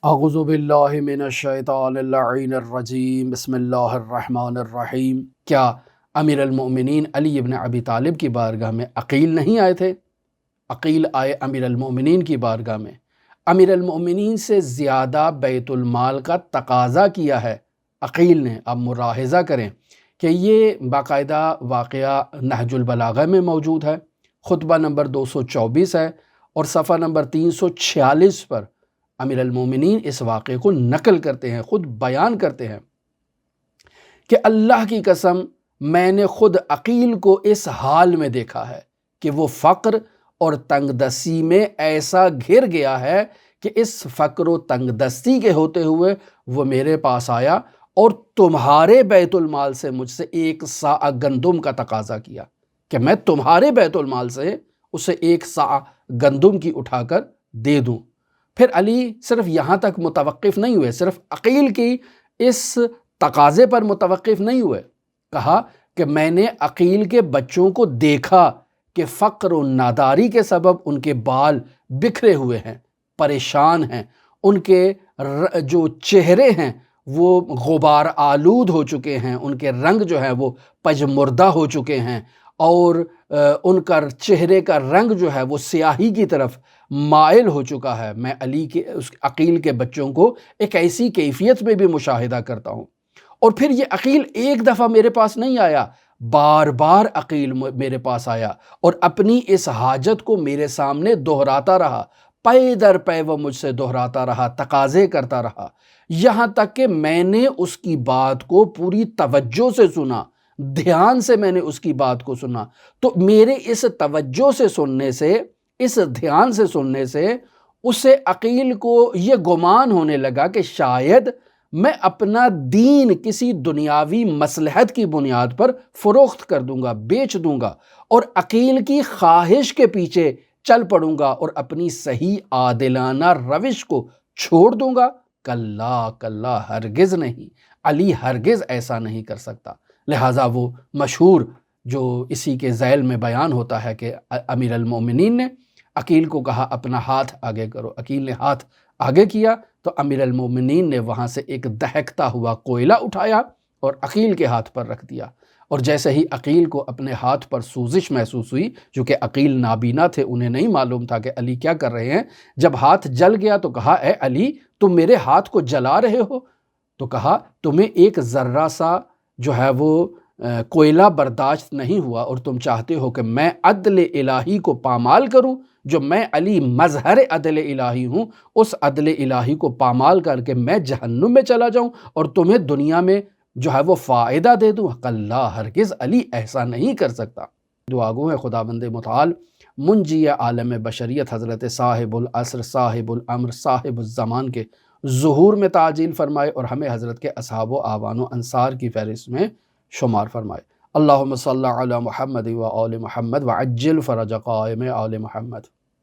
اعوذ باللہ من الشیطان اللعین الرجیم، بسم اللہ الرحمن الرحیم۔ کیا امیر المؤمنین علی ابن ابی طالب کی بارگاہ میں عقیل نہیں آئے تھے؟ عقیل آئے امیر المؤمنین کی بارگاہ میں، امیر المؤمنین سے زیادہ بیت المال کا تقاضا کیا ہے عقیل نے۔ اب ملاحظہ کریں کہ یہ باقاعدہ واقعہ نہج البلاغہ میں موجود ہے، خطبہ نمبر 224 ہے، اور صفحہ نمبر 346 پر امیر المومنین اس واقعے کو نقل کرتے ہیں، خود بیان کرتے ہیں کہ اللہ کی قسم میں نے خود عقیل کو اس حال میں دیکھا ہے کہ وہ فقر اور تنگ دستی میں ایسا گھر گیا ہے کہ اس فقر و تنگ دستی کے ہوتے ہوئے وہ میرے پاس آیا اور تمہارے بیت المال سے مجھ سے 1 صاع گندم کا تقاضا کیا کہ میں تمہارے بیت المال سے اسے 1 صاع گندم کی اٹھا کر دے دوں۔ پھر علی صرف یہاں تک متوقف نہیں ہوئے، صرف عقیل کی اس تقاضے پر متوقف نہیں ہوئے، کہا کہ میں نے عقیل کے بچوں کو دیکھا کہ فقر و ناداری کے سبب ان کے بال بکھرے ہوئے ہیں، پریشان ہیں، ان کے جو چہرے ہیں وہ غبار آلود ہو چکے ہیں، ان کے رنگ جو ہے وہ پجمردہ ہو چکے ہیں، اور ان کا چہرے کا رنگ جو ہے وہ سیاہی کی طرف مائل ہو چکا ہے۔ میں اس عقیل کے بچوں کو ایک ایسی کیفیت میں بھی مشاہدہ کرتا ہوں۔ اور پھر یہ عقیل ایک دفعہ میرے پاس نہیں آیا، بار بار عقیل میرے پاس آیا اور اپنی اس حاجت کو میرے سامنے دہراتا رہا، پے در پے وہ مجھ سے دہراتا رہا، تقاضے کرتا رہا، یہاں تک کہ میں نے اس کی بات کو پوری توجہ سے سنا، دھیان سے میں نے اس کی بات کو سنا۔ تو میرے اس توجہ سے سننے سے، اس دھیان سے سننے سے اسے عقیل کو یہ گمان ہونے لگا کہ شاید میں اپنا دین کسی دنیاوی مصلحت کی بنیاد پر فروخت کر دوں گا، بیچ دوں گا، اور عقیل کی خواہش کے پیچھے چل پڑوں گا اور اپنی صحیح عادلانہ روش کو چھوڑ دوں گا۔ کلا کلا، ہرگز نہیں، علی ہرگز ایسا نہیں کر سکتا۔ لہٰذا وہ مشہور جو اسی کے ذیل میں بیان ہوتا ہے کہ امیر المومنین نے عقیل کو کہا اپنا ہاتھ آگے کرو۔ عقیل نے ہاتھ آگے کیا تو امیر المومنین نے وہاں سے ایک دہکتا ہوا کوئلہ اٹھایا اور عقیل کے ہاتھ پر رکھ دیا، اور جیسے ہی عقیل کو اپنے ہاتھ پر سوزش محسوس ہوئی، چونکہ عقیل نابینا تھے، انہیں نہیں معلوم تھا کہ علی کیا کر رہے ہیں، جب ہاتھ جل گیا تو کہا اے علی تم میرے ہاتھ کو جلا رہے ہو؟ تو کہا تمہیں ایک ذرہ سا جو ہے وہ کوئلہ برداشت نہیں ہوا اور تم چاہتے ہو کہ میں عدل الہی کو پامال کروں، جو میں علی مظہر عدل الہی ہوں، اس عدل الہی کو پامال کر کے میں جہنم میں چلا جاؤں اور تمہیں دنیا میں جو ہے وہ فائدہ دے دوں؟ کلا، ہرگز علی ایسا نہیں کر سکتا۔ دعا گو ہے خداوند متعال منجی عالم بشریت حضرت صاحب العصر، صاحب الامر، صاحب الزمان کے ظہور میں تعجیل فرمائے اور ہمیں حضرت کے اصحاب و اعوان و انصار کی فہرست میں شمار فرمائے۔ اللہم صلی علی محمد و آل محمد وعجل فرج قائم آل محمد۔